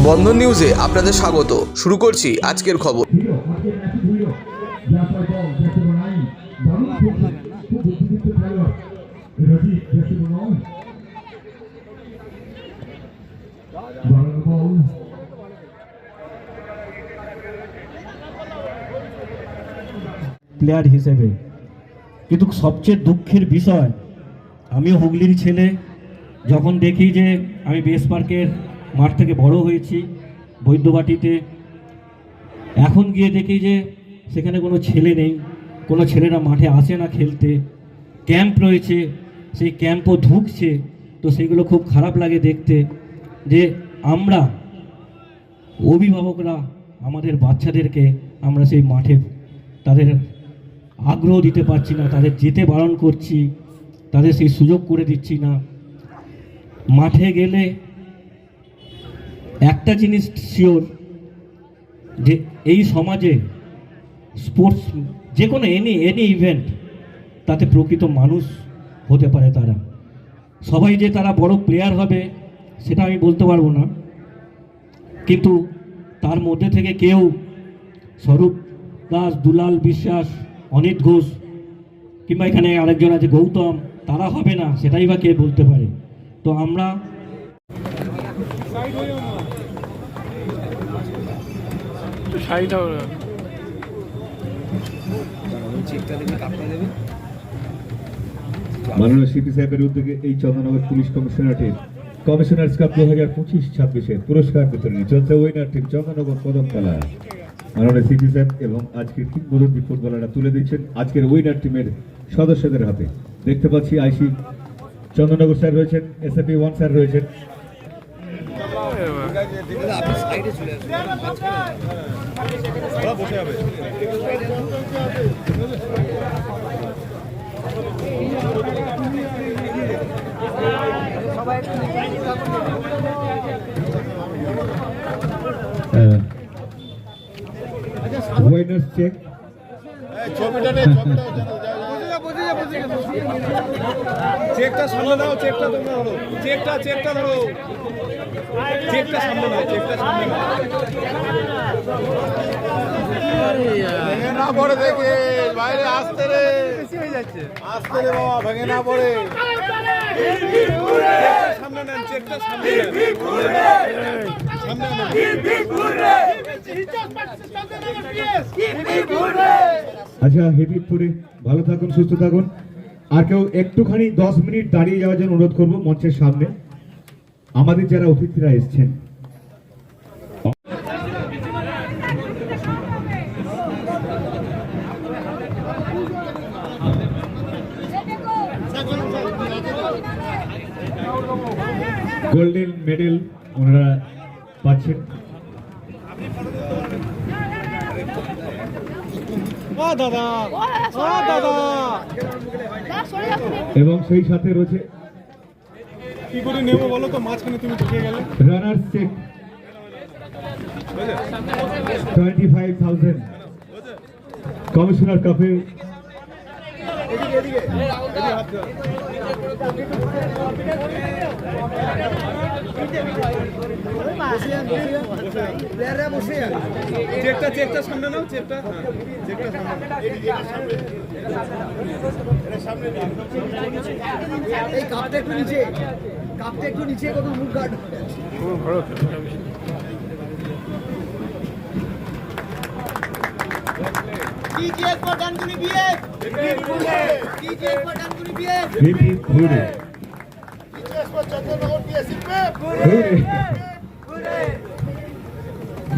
বন্ধন নিউজে আপনাদের স্বাগত। শুরু করছি আজকের খবর। প্লেয়ার হিসেবে কিন্তু সবচেয়ে দুঃখের বিষয়, আমিও হুগলির ছেলে, যখন দেখি যে আমি বেস পার্কের মাঠ থেকে বড় হয়েছি বৈদ্যবাটিতে, এখন গিয়ে দেখি যে সেখানে কোনো ছেলে নেই, কোনো ছেলেরা মাঠে আসে না খেলতে, ক্যাম্প রয়েছে, সেই ক্যাম্পও ঢুকছে, তো সেগুলো খুব খারাপ লাগে দেখতে যে আমরা অভিভাবকরা আমাদের বাচ্চাদেরকে আমরা সেই মাঠে তাদের আগ্রহ দিতে পারছি না, তাদের যেতে বারণ করছি, তাদের সেই সুযোগ করে দিচ্ছি না। মাঠে গেলে একটা জিনিস শিওর যে এই সমাজে স্পোর্টস যে কোনো এনি ইভেন্ট, তাতে প্রকৃত মানুষ হতে পারে তারা। সবাই যে তারা বড় প্লেয়ার হবে সেটা আমি বলতে পারবো না, কিন্তু তার মধ্যে থেকে কেউ স্বরূপ দাস, দুলাল বিশ্বাস, অনিত ঘোষ কিংবা এখানে আরেকজন আছে গৌতম, তারা হবে না সেটাই বা কে বলতে পারে। তো আমরা মাননীয় সিপি সাহেবের উদ্যোগে এই চন্দ্রনগর পুলিশ কমিশনারেটের কমিশনার্স কাপ 2025-26 পুরস্কার বিতরণী চলছে। উইনার টিম চন্দ্রনগর পদক খেলা। মাননীয় সিপি সাহেব এবং আজকের কিংবদন্তি ফুটবলাররা তুলে দিচ্ছেন আজকের উইনার টিমের সদস্যদের হাতে। দেখতে পাচ্ছি আইসি চন্দ্রনগর স্যার রয়েছেন, এসএপি 1 স্যার রয়েছেন। উইনার্স চেক চেকটা সামনে দাও, চেকটা তোমরা ধরো, চেকটা ধরো, চেকটা সামনে দাও, চেকটা সামনে দাও। ভেঙে না পড়ে দেখে বাইরে আসতে রে, বেশি হয়ে যাচ্ছে, আসতে রে বাবা, ভেঙে না পড়ে। সামনে নেন, চেকটা সামনে নেন, সামনে নেন। আচ্ছা, হেবিবপুরে ভালো থাকুন, সুস্থ থাকুন। আর কেউ একটুখানি 10 মিনিট দাঁড়িয়ে যাওয়ার জন্য অনুরোধ করবো মঞ্চের সামনে। আমাদের যারা অতিথিরা এসছেন গোল্ডেন মেডেল ওনারা পাচ্ছেন। এবং সেই সাথে রয়েছে কি করে নেবো বলো তো, মাঝখানে তুমি ঢুকে গেলে। রানার্স চেক 25,000 কমিশনার কাপে চেকটা সামনে নাও, চেকটা সামনে এই কাপটা একটু নিচে, কাপটা একটু নিচে, কত মুখ guard. DGS for Dankuni BS, DGS for Dankuni BS, DGS for Chandranagar BS.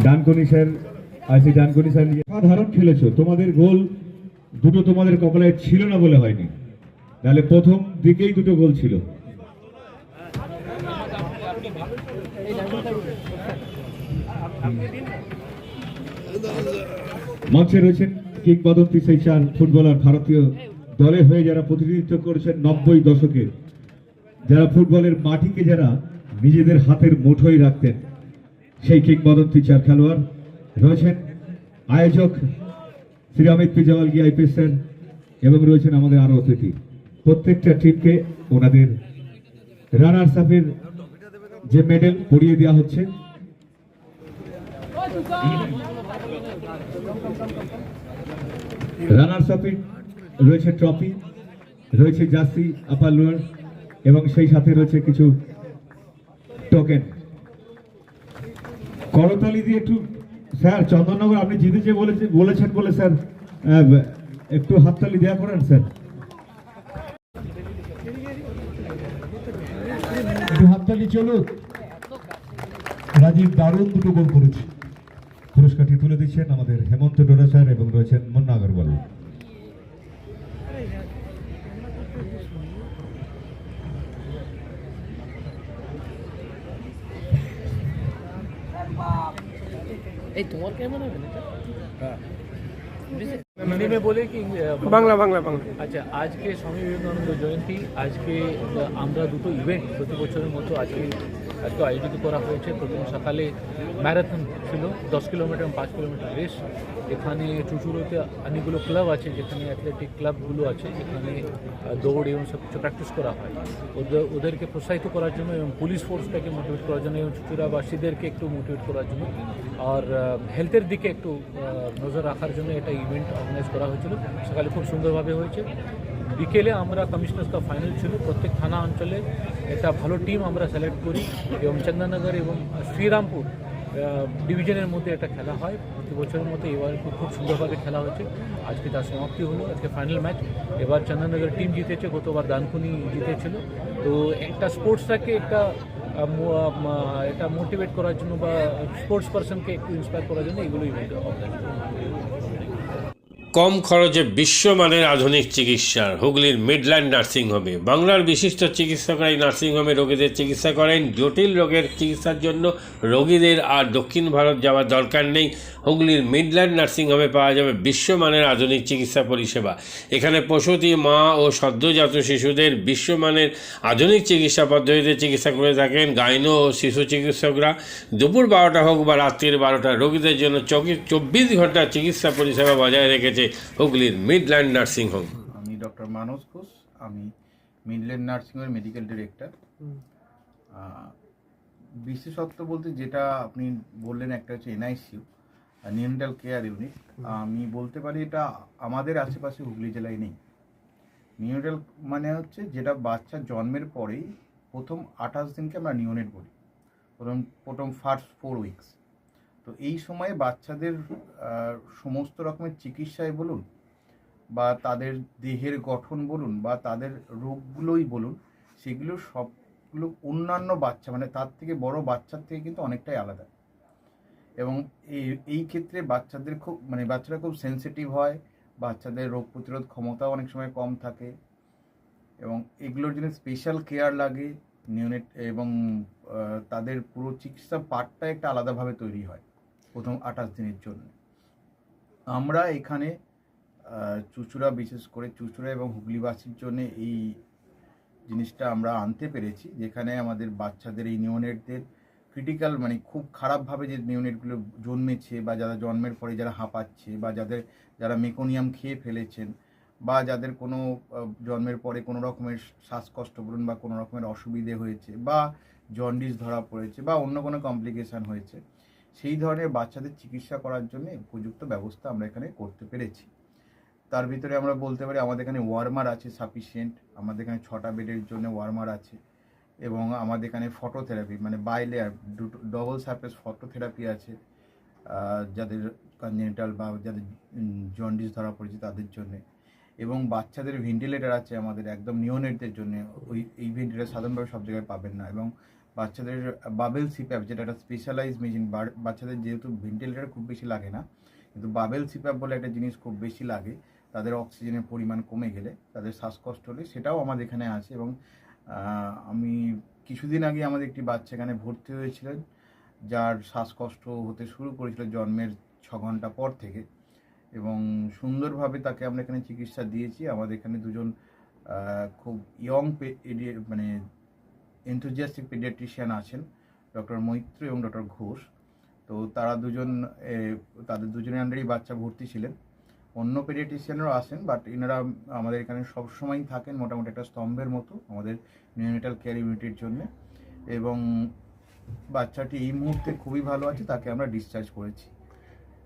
Dankuni sir, IC Dankuni sir সাধারণ খেলেছো, তোমাদের গোল দুটো তোমাদের কপালে ছিল না বলে হয়নি, তাহলে প্রথম দিকেই দুটো গোল ছিল। মঞ্চে রয়েছেন কিংবদন্তি সেই 4 ফুটবলার, ভারতীয় দলে হয়ে যারা প্রতিনিধিত্ব করেছেন 90 দশকে, যারা ফুটবলের মাটিকে যারা নিজেদের হাতের মুঠোয় রাখতেন, সেই কিংবদন্তি 4 খেলোয়াড় রয়েছেন। আয়োজক শ্রী অমিত পিজাওয়ালগি আইপিএস স্যার এবং রয়েছেন আমাদের আরো অতিথি। প্রত্যেকটা টিমকে ওনাদের রানার্স আপের যে মেডেল পরিয়ে দেওয়া হচ্ছে রানার্স আপে রয়েছে ট্রফি, রয়েছে জার্সি, আপার লোয়ার এবং সেই সাথে রয়েছে কিছু টোকেন। করতালি দিয়ে একটু স্যার, চন্দননগর আপনি জিতেছে বলেছেন বলে স্যার একটু হাততালি দেওয়া করেন স্যার, একটু হাততালি চলুক। রাজীব দারুণ দুটো গোল করেছে। পুরস্কারটি তুলে দিচ্ছেন আমাদের হেমন্ত ডোরা স্যার এবং রয়েছেন মুন্না আগরওয়াল। এই তোমার কেমন হবে हिंदी में बोले कि বাংলা বাংলা বাংলা আচ্ছা, আজকে স্বামী বিবেকানন্দ জয়ন্তী। আজকে আমরা দুটো ইভেন্ট প্রতি বছরের মতো আজকে আয়োজিত করা হয়েছে। প্রথম সকালে ম্যারাথন ছিল 10 কিলোমিটার এবং 5 কিলোমিটার রেস। এখানে চুচুড়োতে অনেকগুলো ক্লাব আছে, যেখানে অ্যাথলেটিক ক্লাবগুলো আছে, যেখানে দৌড় এবং সব কিছু প্র্যাকটিস করা হয়। ওদেরকে প্রোৎসাহিত করার জন্য এবং পুলিশ ফোর্সটাকে মোটিভেট করার জন্য এবং চুচুড়াবাসীদেরকে একটু মোটিভেট করার জন্য আর হেলথের দিকে একটু নজর রাখার জন্য এটা ইভেন্ট অর্গানাইজ করা হয়েছিল। সকালে খুব সুন্দরভাবে হয়েছে। বিকেলে আমরা কমিশনার্স কাপ ফাইনাল ছিল। প্রত্যেক থানা অঞ্চলে একটা ভালো টিম আমরা সিলেক্ট করি এবং চন্দননগর এবং শ্রীরামপুর ডিভিশনের মধ্যে একটা খেলা হয় প্রতি বছরের মতো। এবার খুব সুন্দরভাবে খেলা হয়েছে। আজকে তার সমাপ্তি হলো, আজকে ফাইনাল ম্যাচ। এবার চন্দননগর টিম জিতেছে, গতবার দানকুনি জিতেছিল। তো একটা স্পোর্টসটাকে এটা মোটিভেট করার জন্য বা স্পোর্টস পার্সনকে একটু ইন্সপায়ার করার জন্য এগুলো ইভেন্ট অর্গানাইজ করা কম খরচে বিশ্বমানের আধুনিক চিকিৎসার হুগলির মিডল্যান্ড নার্সিংহোমে বাংলার বিশিষ্ট চিকিৎসকরা এই নার্সিংহোমে রোগীদের চিকিৎসা করেন। জটিল রোগের চিকিৎসার জন্য রোগীদের আর দক্ষিণ ভারত যাওয়ার দরকার নেই। হুগলির মিডল্যান্ড নার্সিংহোমে পাওয়া যাবে বিশ্বমানের আধুনিক চিকিৎসা পরিষেবা। এখানে প্রসূতি মা ও সদ্যজাত শিশুদের বিশ্বমানের আধুনিক চিকিৎসা পদ্ধতিতে চিকিৎসা করে থাকেন গাইনো ও শিশু চিকিৎসকরা। দুপুর 12টা হোক বা রাত্রির 12টা, রোগীদের জন্য 24 ঘন্টা চিকিৎসা পরিষেবা বজায় রেখেছে হুগলির মিডল্যান্ড নার্সিংহোম। আমি ডক্টর মানস ঘোষ, আমি মিডল্যান্ড নার্সিংহোমের মেডিকেল ডিরেক্টর। বিশেষত্ব বলতে যেটা আপনি বললেন, একটা হচ্ছে এনআইসিইউ, নিউনেটাল কেয়ার ইউনিট। আমি বলতে পারি এটা আমাদের আশেপাশে হুগলি জেলায় নেই। নিউনেটাল মানে হচ্ছে যেটা বাচ্চা জন্মের পরেই প্রথম 28 দিনকে আমরা নিউনেট বলি, প্রথম ফার্স্ট 4 উইকস। তো এই সময়ে বাচ্চাদের সমস্ত রকমের চিকিৎসায় বলুন বা তাদের দেহের গঠন বলুন বা তাদের রোগগুলোই বলুন, সেগুলো সবগুলো অন্যান্য বাচ্চা মানে তার থেকে বড় বাচ্চার থেকে কিন্তু অনেকটাই আলাদা। এবং এই ক্ষেত্রে বাচ্চাদের বাচ্চারা খুব সেন্সিটিভ হয়, বাচ্চাদের রোগ প্রতিরোধ ক্ষমতাও অনেক সময় কম থাকে এবং এগুলোর জন্য স্পেশাল কেয়ার লাগে নিউনেট। এবং তাদের পুরো চিকিৎসা পার্টটা একটা আলাদাভাবে তৈরি হয় প্রথম 28 দিনের জন্য। আমরা এখানে চুচুড়া, বিশেষ করে চুচুড়া এবং হুগলিবাসীর জন্য এই জিনিসটা আমরা আনতে পেরেছি, যেখানে আমাদের বাচ্চাদের এই নিউনেটদের ক্রিটিক্যাল খুব খারাপভাবে যে নিউনেটগুলো জন্মেছে বা যারা জন্মের পরে যারা হাঁপাচ্ছে বা যারা মেকোনিয়াম খেয়ে ফেলেছেন বা যাদের কোনো জন্মের পরে কোনো রকমের শ্বাসকষ্ট বলুন বা কোনো রকমের অসুবিধে হয়েছে বা জন্ডিস ধরা পড়েছে বা অন্য কোনো কমপ্লিকেশান হয়েছে, সেই ধরনের বাচ্চাদের চিকিৎসা করার জন্য উপযুক্ত ব্যবস্থা আমরা এখানে করতে পেরেছি। তার ভিতরে আমরা বলতে পারি আমাদের এখানে ওয়ার্মার আছে সাফিসিয়েন্ট, আমাদের এখানে 6টা বেডের জন্য ওয়ার্মার আছে এবং আমাদের এখানে phototherapy bilayer double surface phototherapy আছে যাদের কনজেনিটাল বা যাদের জন্ডিস ধরা পড়েছে তাদের জন্যে। এবং বাচ্চাদের ভেন্টিলেটার আছে আমাদের একদম নিওনেটদের জন্য। এই ভেন্টিলেটার সাধারণভাবে সব জায়গায় পাবেন না। এবং বাচ্চাদের বাবেল সিপ্যাপ, যেটা একটা স্পেশালাইজ মেশিন, বাচ্চাদের যেহেতু ভেন্টিলেটার খুব বেশি লাগে না, কিন্তু বাবেল সিপ্যাপ বলে একটা জিনিস খুব বেশি লাগে তাদের অক্সিজেনের পরিমাণ কমে গেলে, তাদের শ্বাসকষ্ট হলে, সেটাও আমাদের এখানে আছে। এবং আমি কিছুদিন আগে আমাদের একটি বাচ্চা এখানে ভর্তি হয়েছিলেন যার শ্বাসকষ্ট হতে শুরু করেছিল জন্মের 6 ঘন্টা পর থেকে, এবং সুন্দরভাবে তাকে আমরা এখানে চিকিৎসা দিয়েছি। আমাদের এখানে দুজন খুব ইয়ং এনথুজিয়াস্টিক পেডিয়াট্রিশিয়ান আছেন, ডক্টর মৈত্র এবং ডক্টর ঘোষ। তো তারা তাদের দুজনের আন্ডারেই বাচ্চা ভর্তি ছিলেন। অন্য পেডিয়াট্রিশিয়ানরাও আসেন, বাট এনারা আমাদের এখানে সবসময়ই থাকেন মোটামুটি একটা স্তম্ভের মতো আমাদের নিউনেটাল কেয়ার ইউনিটের জন্য। এবং বাচ্চাটি এই মুহূর্তে খুবই ভালো আছে, তাকে আমরা ডিসচার্জ করেছি।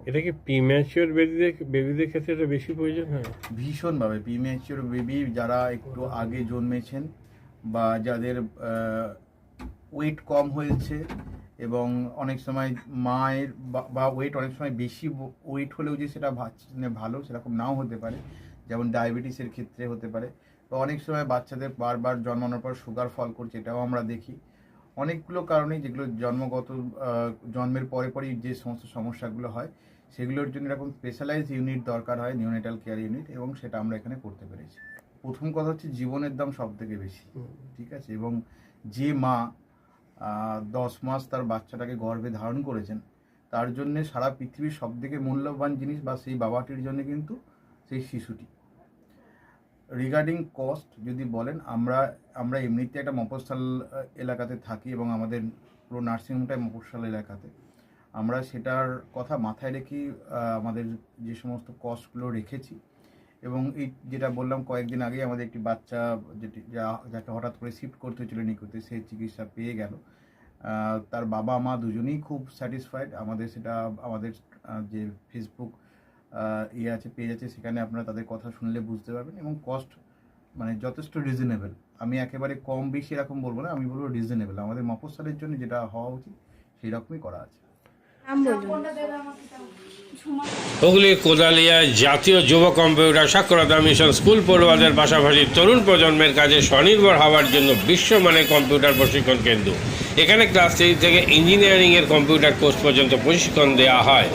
এটা কি প্রিম্যাচিওর বেবিদের ক্ষেত্রে এটা বেশি প্রয়োজন হয়? ভীষণভাবে প্রিম্যাচিওর বেবি যারা একটু আগে জন্মেছেন বা যাদের ওয়েট কম হয়েছে এবং অনেক সময় মায়ের বা ওয়েট অনেক সময় বেশি ওয়েট হলেও যে সেটা ভালো সেরকম নাও হতে পারে, যেমন ডায়াবেটিসের ক্ষেত্রে হতে পারে, বা অনেক সময় বাচ্চাদের বারবার জন্মানোর পর সুগার ফল করছে, এটাও আমরা দেখি। অনেকগুলো কারণেই যেগুলো জন্মের পরে পরেই যে সমস্ত সমস্যাগুলো হয় সেগুলোর জন্য এরকম স্পেশালাইজড ইউনিট দরকার হয়, নিওনেটাল কেয়ার ইউনিট, এবং সেটা আমরা এখানে করতে পেরেছি। প্রথম কথা হচ্ছে জীবনের দাম সব থেকে বেশি, ঠিক আছে, এবং যে মা 10 মাস তার বাচ্চাটাকে গর্ভে ধারণ করেছেন তার জন্য সারা পৃথিবীর সব থেকে মূল্যবান জিনিস বা সেই বাবাটির জন্য কিন্তু সেই শিশুটি। রিগার্ডিং কস্ট যদি বলেন, আমরা এমনিতে একটা মফস্বল এলাকাতে থাকি এবং আমাদের পুরো নার্সিংহোমটাই মফস্বল এলাকাতে। আমরা সেটার কথা মাথায় রেখেই আমাদের যে সমস্ত কস্টগুলো রেখেছি, এবং এই যেটা বললাম কয়েকদিন আগেই আমাদের একটি বাচ্চা যাকে হঠাৎ করে শিফট করতে হয়েছিল নিকুতে, সেই চিকিৎসা পেয়ে গেল। তার বাবা মা দুজনেই খুব স্যাটিসফাইড। আমাদের যে ফেসবুক পেজ আছে, সেখানে আপনারা তাদের কথা শুনলে বুঝতে পারবেন, এবং কস্ট মানে যথেষ্ট রিজনেবল। আমি একেবারে কম বেশি এরকম বলবো না, আমি বলবো রিজনেবল। আমাদের মফস্বলের জন্য যেটা হওয়া উচিত সেই রকমই করা আছে। হুগলির কোদালিয়া জাতীয় যুব কম্পিউটার সাক্ষরতা মিশন স্কুল পড়ুয়াদের পাশাপাশি তরুণ প্রজন্মের কাজে স্বনির্ভর হওয়ার জন্য বিশ্বমানের কম্পিউটার প্রশিক্ষণ কেন্দ্র। এখানে ক্লাস 3 থেকে ইঞ্জিনিয়ারিংয়ের কম্পিউটার কোর্স পর্যন্ত প্রশিক্ষণ দেওয়া হয়।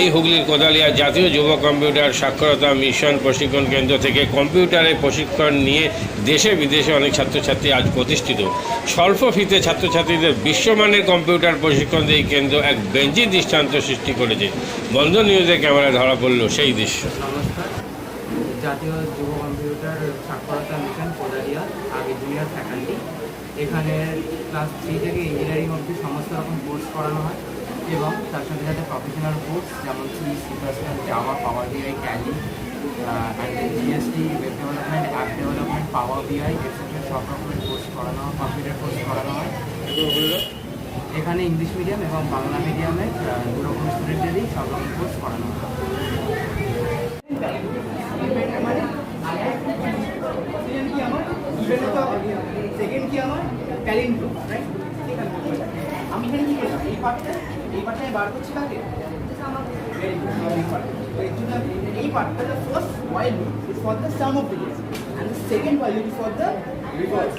এই হুগলির কোদালিয়া জাতীয় যুব কম্পিউটার সাক্ষরতা মিশন প্রশিক্ষণ কেন্দ্র থেকে কম্পিউটারের প্রশিক্ষণ নিয়ে দেশে বিদেশে অনেক ছাত্রছাত্রী আজ প্রতিষ্ঠিত। স্বল্প ফিতে ছাত্রছাত্রীদের বিশ্বমানের কম্পিউটার প্রশিক্ষণ দিয়ে এই কেন্দ্র এক বেঞ্চি দৃষ্টান্ত সৃষ্টি করেছে। বন্ধন নিউজের ক্যামেরায় ধরা পড়ল সেই দৃশ্য। নমস্কার, জাতীয় যুব কম্পিউটার সাক্ষরতা মিশন কোদালিয়া, আগে জুনিয়র ফ্যাকাল্টি। এখানে ক্লাস 3 থেকে ইঞ্জিনিয়ারিং অবধি সমস্ত রকম কোর্স করানো হয়, এবং তার সাথে সাথে প্রফেশনাল কোর্স যেমন C++, Java, power BI, Tally, GST, web development, app development, power BI, etcetera সব রকমের কোর্স করানো হয়, কম্পিউটার কোর্স করানো হয়। এখানে ইংলিশ মিডিয়াম এবং বাংলা মিডিয়ামে দুরকম স্টুডেন্টদেরই সব রকম কোর্স করানো হয়। সেকেন্ড কি আমার ট্যালেন্ট গ্রুপ, রাইট? আমি এখানে কি করলাম, এই পার্টটা আমি বার করছি কাকে, এই পার্টটা the first while loop is for the sum of digits and the second while loop is for the reverse.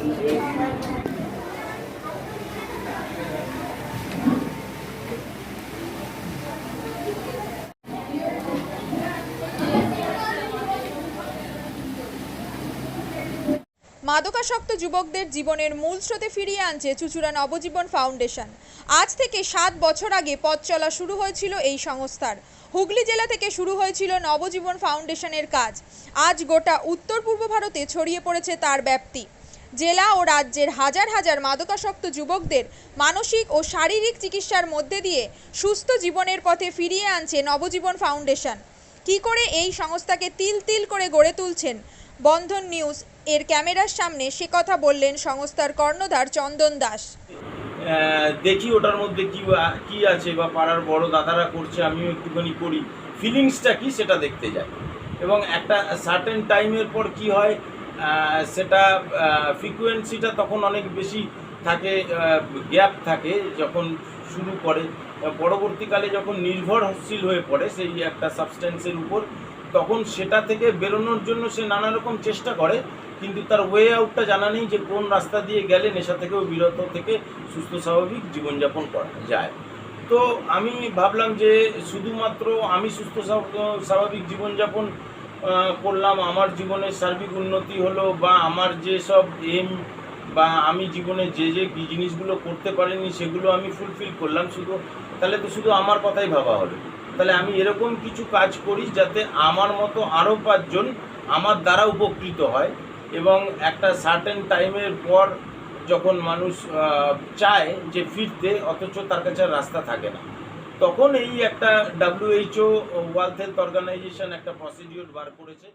মাদকাসক্ত যুবকদের জীবনের মূল স্রোতে ফিরিয়ে আনছে চুঁচুড়া নবজীবন ফাউন্ডেশন। আজ থেকে 7 বছর আগে পথ চলা শুরু হয়েছিল এই সংস্থার। হুগলি জেলা থেকে শুরু হয়েছিল নবজীবন ফাউন্ডেশনের কাজ। আজ গোটা উত্তর পূর্ব ভারতে ছড়িয়ে পড়েছে তার ব্যাপ্তি। জেলা ও রাজ্যের হাজার হাজার মাদকাসক্ত যুবকদের মানসিক ও শারীরিক চিকিৎসার মধ্যে দিয়ে সুস্থ জীবনের পথে ফিরিয়ে আনছে নবজীবন ফাউন্ডেশন। কি করে এই সংস্থাকে তিল তিল করে গড়ে তুলছেন বন্ধন নিউজ এর ক্যামেরার সামনে, সে কথা বললেন সংস্থার কর্ণধার চন্দন দাস। দেখি ওটার মধ্যে কি আছে, বা পাড়ার বড় দাদারা করছে, আমিও একটুখানি করি, ফিলিংসটা কি সেটা দেখতে যাই। এবং একটা সার্টেন টাইমের পর কি হয়, সেটা ফ্রিকোয়েন্সিটা তখন অনেক বেশি থাকে, গ্যাপ থাকে যখন শুরু করে, পরবর্তীকালে যখন নির্ভরশীল হয়ে পড়ে সেই একটা সাবস্টেন্সের উপর, তখন সেটা থেকে বেরোনোর জন্য সে নানা রকম চেষ্টা করে, কিন্তু তার ওয়ে আউটটা জানা নেই যে কোন রাস্তা দিয়ে গেলে নেশা থেকেও বিরত থেকে সুস্থ স্বাভাবিক জীবনযাপন করা যায়। তো আমি ভাবলাম যে শুধুমাত্র আমি সুস্থ স্বাভাবিক জীবনযাপন করলাম, আমার জীবনের সার্বিক উন্নতি হলো, বা আমার যে সব এম বা আমি জীবনে যে জিনিসগুলো করতে পারিনি সেগুলো আমি ফুলফিল করলাম, তাহলে তো শুধু আমার কথাই ভাবা হলো। তাহলে আমি এরকম কিছু কাজ করি যাতে আমার মতো আরও 5 জন আমার দ্বারা উপকৃত হয়, এবং একটা সার্টেন টাইমের পর যখন মানুষ চায় যে ফিরতে, অথচ তার কাছে রাস্তা থাকে না, তখন এই একটা WHO ওয়ার্ল্ড হেলথ অর্গানাইজেশন একটা প্রসিডিওর বার করেছে।